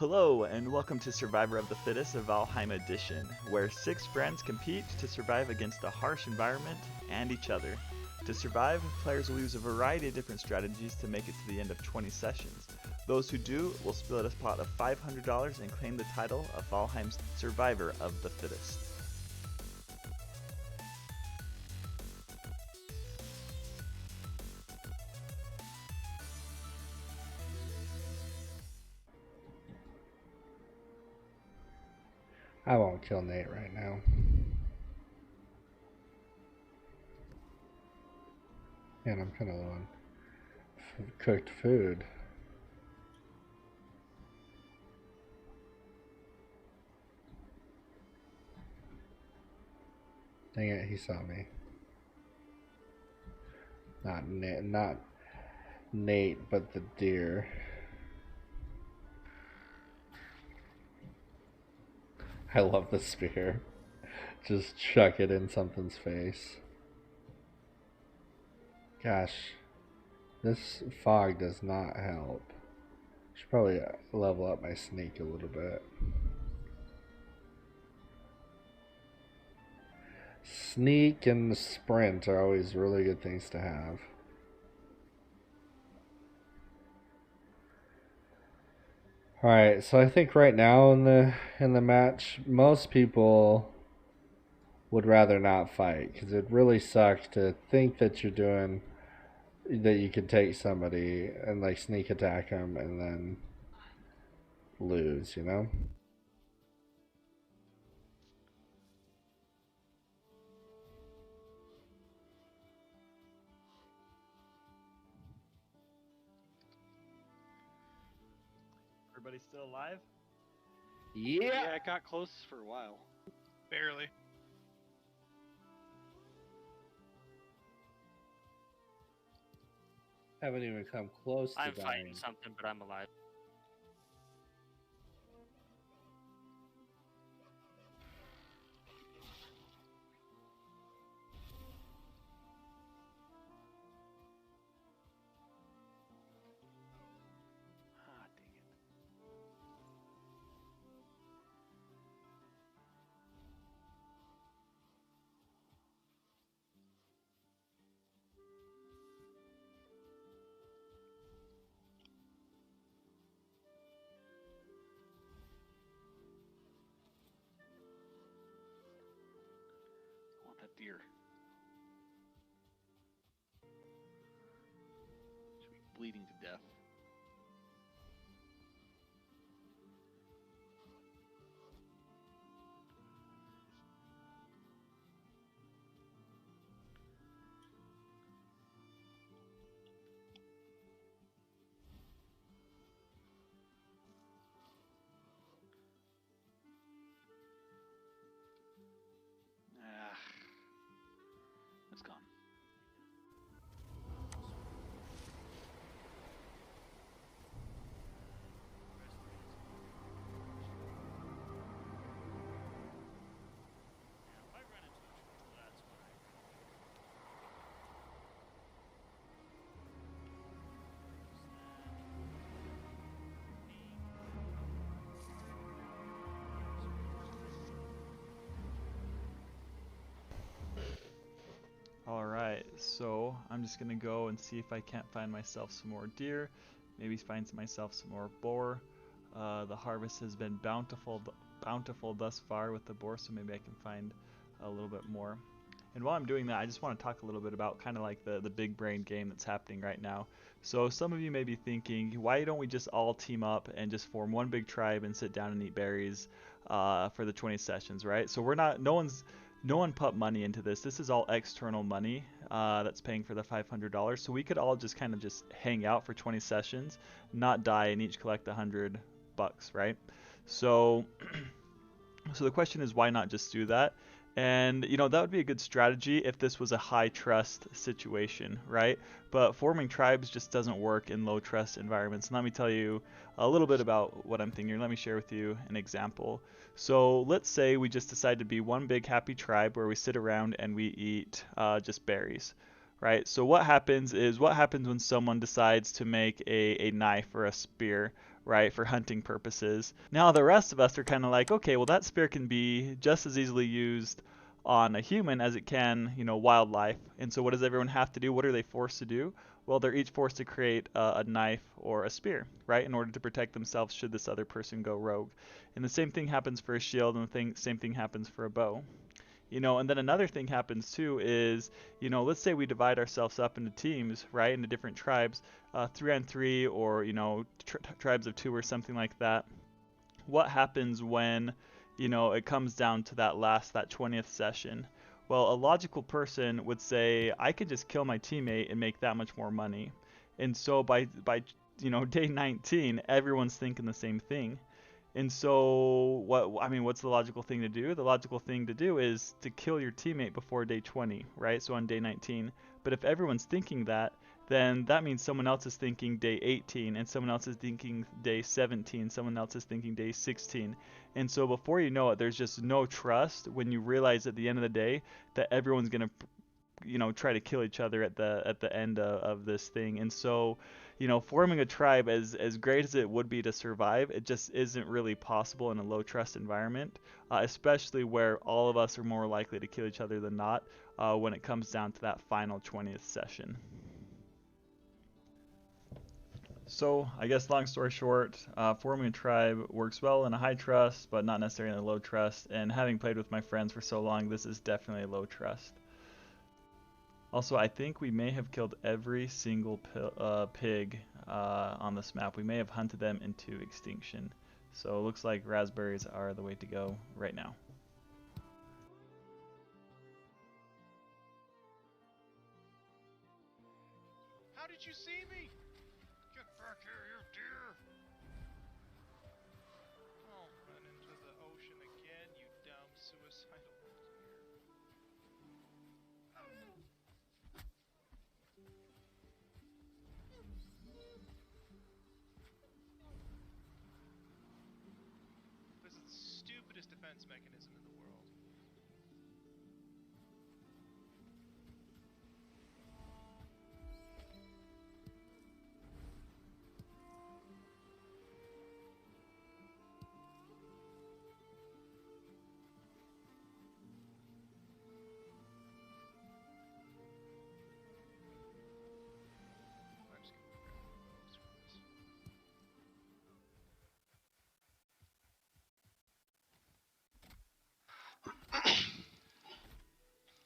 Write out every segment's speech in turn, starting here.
Hello, and welcome to Survivor of the Fittest, a Valheim edition, where 6 friends compete to survive against a harsh environment and each other. To survive, players will use a variety of different strategies to make it to the end of 20 sessions. Those who do will split a pot of $500 and claim the title of Valheim's Survivor of the Fittest. I won't kill Nate right now. And I'm kind of low on cooked food. Dang it, he saw me. Not Nate, but the deer. I love the spear. Just chuck it in something's face. Gosh, this fog does not help. Should probably level up my sneak a little bit. Sneak and sprint are always really good things to have. Alright, so I think right now in the match, most people would rather not fight because it'd really suck to think that you could take somebody and like sneak attack them and then lose, you know? Everybody still alive? Yeah, it got close for a while. Barely. Haven't even come close to I'm dying. fighting something, but I'm alive. Ah, dang it. I want that deer. Should be bleeding to death. Ah, it's gone. Alright, so I'm just gonna go and see if I can't find myself some more deer, maybe find myself some more boar. The harvest has been bountiful thus far with the boar, so maybe I can find a little bit more. And while I'm doing that, I just want to talk a little bit about kind of like the big brain game that's happening right now. So some of you may be thinking, why don't we just all team up and just form one big tribe and sit down and eat berries for the 20 sessions, right? So we're not, no one put money into this. This is all external money that's paying for the $500. So we could all just kind of just hang out for 20 sessions, not die, and each collect $100, right? So, so the question is, why not just do that? And that would be a good strategy if this was a high trust situation, right? But forming tribes just doesn't work in low trust environments. And let me tell you a little bit about what I'm thinking. Let me share with you an example. So let's say we just decide to be one big happy tribe where we sit around and we eat just berries, right? So what happens when someone decides to make a knife or a spear, right, for hunting purposes. Now the rest of us are kind of like, okay, well that spear can be just as easily used on a human as it can, wildlife. And so what does everyone have to do? What are they forced to do? Well, they're each forced to create a knife or a spear, right, in order to protect themselves should this other person go rogue. And the same thing happens for a shield, and the same thing happens for a bow. And then another thing happens too is, let's say we divide ourselves up into teams, right, into different tribes, 3 on 3, or tribes of 2 or something like that. What happens when, it comes down to that 20th session? Well, a logical person would say, I could just kill my teammate and make that much more money. And so by day 19, everyone's thinking the same thing. And so, what's the logical thing to do? The logical thing to do is to kill your teammate before day 20, right? So on day 19. But if everyone's thinking that, then that means someone else is thinking day 18, and someone else is thinking day 17, someone else is thinking day 16. And so before you know it, there's just no trust when you realize at the end of the day that everyone's going to try to kill each other at the end of this thing. And so forming a tribe, as great as it would be to survive, it just isn't really possible in a low trust environment, especially where all of us are more likely to kill each other than not when it comes down to that final 20th session. So I guess long story short, forming a tribe works well in a high trust, but not necessarily in a low trust. And having played with my friends for so long, this is definitely a low trust. Also, I think we may have killed every single pig on this map. We may have hunted them into extinction. So it looks like raspberries are the way to go right now. How did you see me? Get back here, you deer! Oh, run into the ocean again, you dumb suicidal deer. This is the stupidest defense mechanism in the world.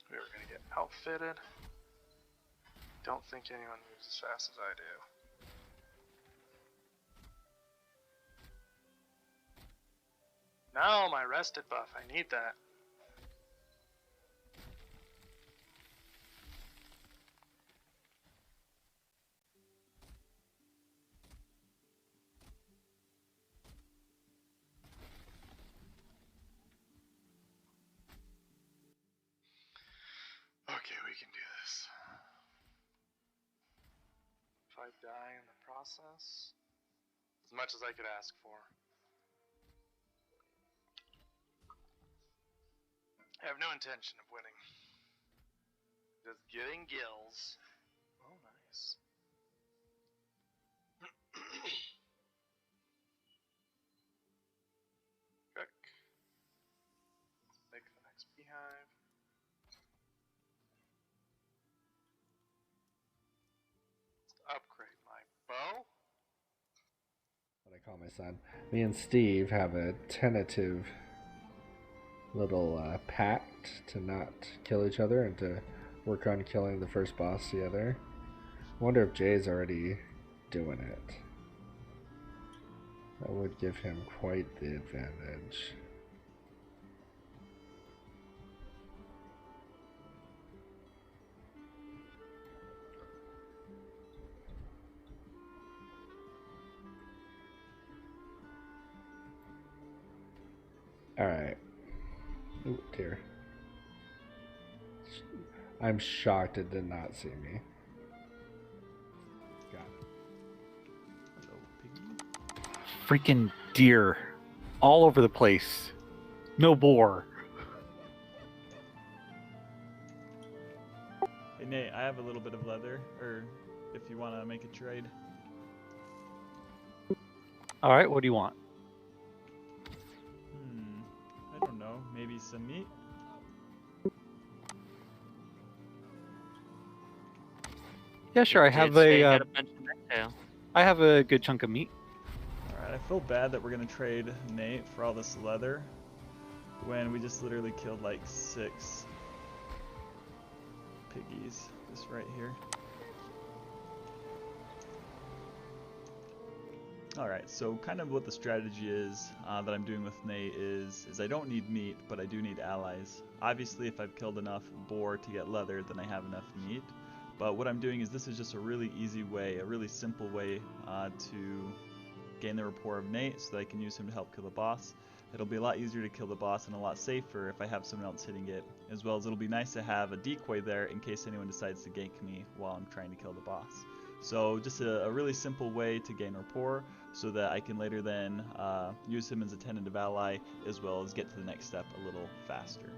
We were gonna get outfitted. Don't think anyone moves as fast as I do. No, my rested buff. I need that. Okay, we can do this. If I die in the process, as much as I could ask for. I have no intention of winning. Just getting gills. Oh, nice. Cook. Make the next beehive. Upgrade my bow. What I call my son. Me and Steve have a tentative little pact to not kill each other and to work on killing the first boss together. I wonder if Jay's already doing it. That would give him quite the advantage. Alright. Ooh, dear. I'm shocked it did not see me. Got it. Hello, piggy. Freaking deer all over the place. No boar. Hey Nate, I have a little bit of leather, or if you want to make a trade. All right, what do you want? I don't know. Maybe some meat? Yeah, sure. I Did have say you a got a bunch of necktail. I have a good chunk of meat. Alright, I feel bad that we're gonna trade Nate for all this leather when we just literally killed like 6 piggies. This right here. Alright, so kind of what the strategy is that I'm doing with Nate is I don't need meat, but I do need allies. Obviously, if I've killed enough boar to get leather, then I have enough meat. But what I'm doing is this is just a really easy way, a really simple way to gain the rapport of Nate so that I can use him to help kill the boss. It'll be a lot easier to kill the boss and a lot safer if I have someone else hitting it, as well as it'll be nice to have a decoy there in case anyone decides to gank me while I'm trying to kill the boss. So just a really simple way to gain rapport so that I can later then use him as a tentative ally as well as get to the next step a little faster.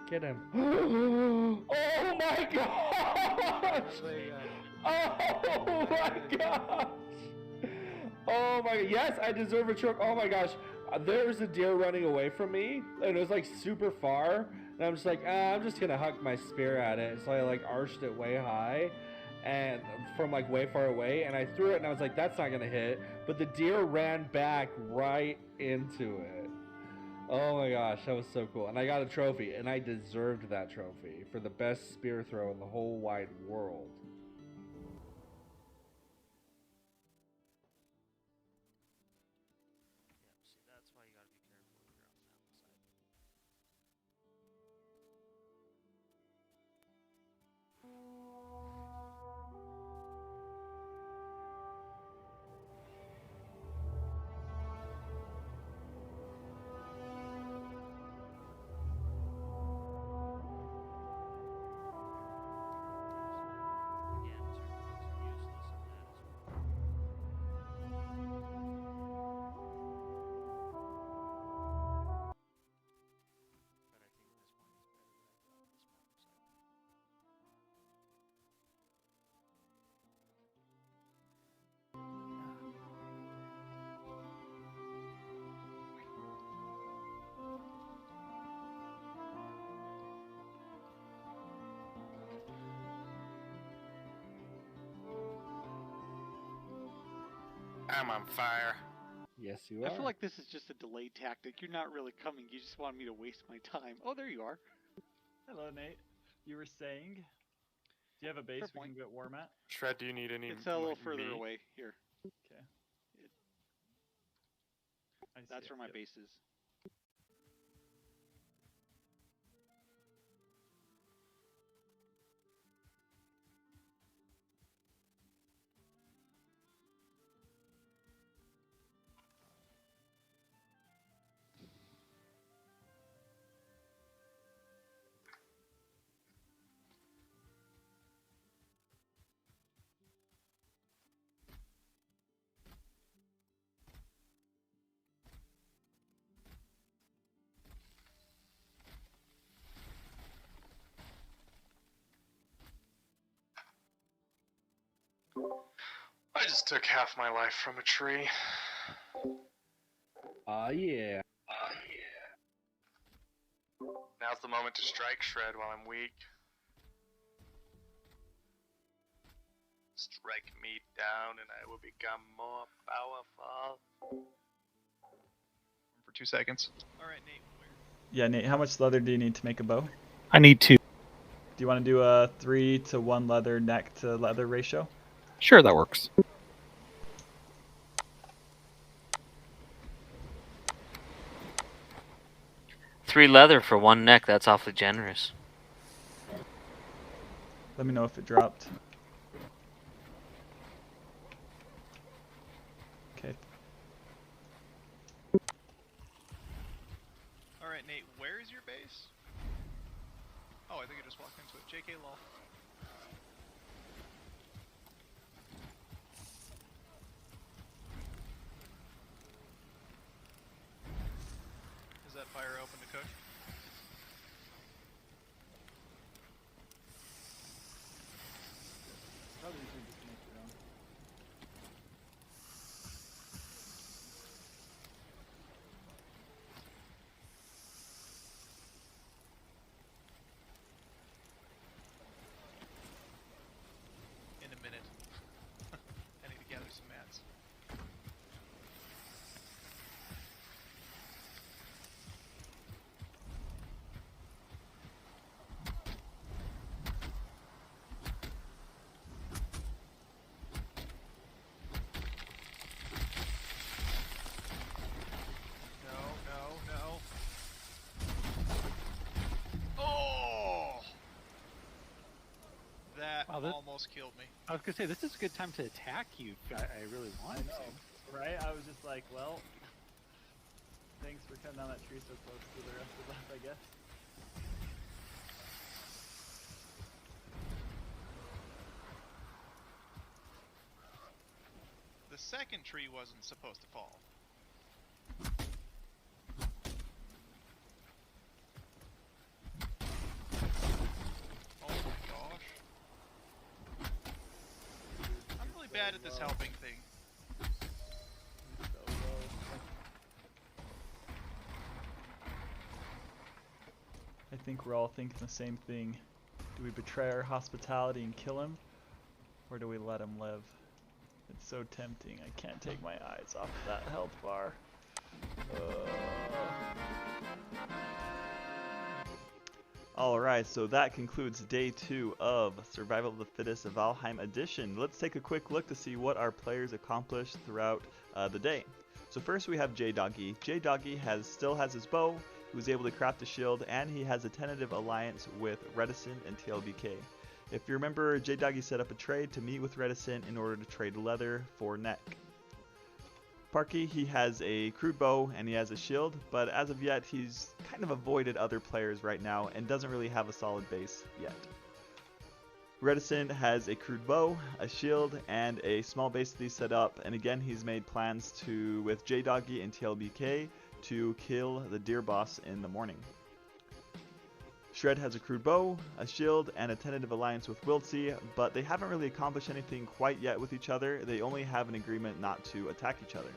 Get him. Oh my gosh! Oh my gosh! Oh my, yes, I deserve a choke. Oh my gosh. There was a deer running away from me, and it was like super far, and I'm just like, I'm just gonna huck my spear at it. So I like arched it way high, and from like way far away, and I threw it, and I was like, that's not gonna hit. But the deer ran back right into it. Oh my gosh, that was so cool. And I got a trophy, and I deserved that trophy for the best spear throw in the whole wide world. See, that's why you gotta be careful if you're on the mountainside. Again, certain things are useless in that as well. But I think this one is better that I got this mountainside. I'm on fire. Yes, you are. I feel like this is just a delay tactic. You're not really coming. You just want me to waste my time. Oh, there you are. Hello, Nate. You were saying? Do you have a base Fair we point. can get warm at? Shred, do you need any? It's a little further away. Here. Okay. I That's it, where my yep. base is. I just took half my life from a tree. Yeah. Now's the moment to strike Shred while I'm weak. Strike me down and I will become more powerful. For 2 seconds. Alright, Nate, where? Yeah, Nate, how much leather do you need to make a bow? I need 2. Do you want to do a 3-to-1 leather neck to leather ratio? Sure, that works. Three leather for 1 neck, that's awfully generous. Let me know if it dropped. Okay. Alright, Nate, where is your base? Oh, I think I just walked into it. JK lol. Is that fire open to cook? Probably should just make your own. In a minute. I need to gather some mats. No. Oh! That Wow, that- almost killed me. I was gonna say this is a good time to attack you. I really wanted to. Right? I was just like, well, thanks for cutting down that tree so close to the rest of us, I guess. The second tree wasn't supposed to fall. Oh my gosh. I'm really bad at this helping thing. So low. I think we're all thinking the same thing. Do we betray our hospitality and kill him? Or do we let him live? It's so tempting. I can't take my eyes off that health bar. Alright, so that concludes day 2 of Survival of the Fittest Valheim Edition. Let's take a quick look to see what our players accomplished throughout the day. So first we have J-Doggy. J-Doggy still has his bow, he was able to craft a shield, and he has a tentative alliance with Reticent and TLBK. If you remember, J-Doggy set up a trade to meet with Reticent in order to trade leather for neck. Parky, he has a crude bow and he has a shield, but as of yet he's kind of avoided other players right now and doesn't really have a solid base yet. Reticent has a crude bow, a shield, and a small base that he's set up, and again he's made plans with J-Doggy and TLBK to kill the deer boss in the morning. Shred has a crude bow, a shield, and a tentative alliance with Wiltsy, but they haven't really accomplished anything quite yet with each other. They only have an agreement not to attack each other.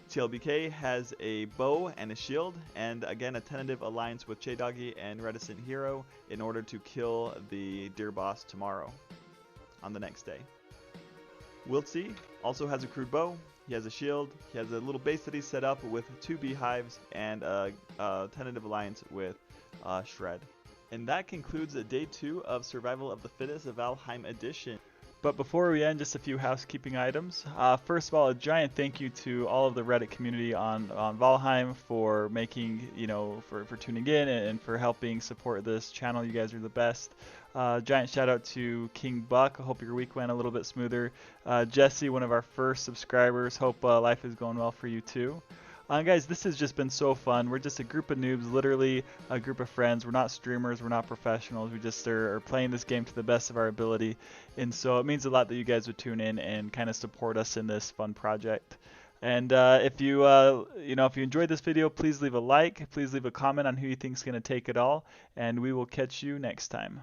TLBK has a bow and a shield, and again a tentative alliance with J-Doggy and Reticent Hero in order to kill the deer boss tomorrow, on the next day. Wiltsy also has a crude bow, he has a shield, he has a little base that he's set up with 2 beehives, and a tentative alliance with Shred. And that concludes day 2 of Survival of the Fittest Valheim Edition. But before we end, just a few housekeeping items. First of all, a giant thank you to all of the Reddit community on Valheim for making, for tuning in and for helping support this channel. You guys are the best. Giant shout out to King Buck. I hope your week went a little bit smoother. Jesse, one of our first subscribers. Hope life is going well for you too. Guys, this has just been so fun. We're just a group of noobs, literally a group of friends. We're not streamers, we're not professionals. We just are playing this game to the best of our ability. And so it means a lot that you guys would tune in and kind of support us in this fun project. And if you enjoyed this video, please leave a like, please leave a comment on who you think is going to take it all, and we will catch you next time.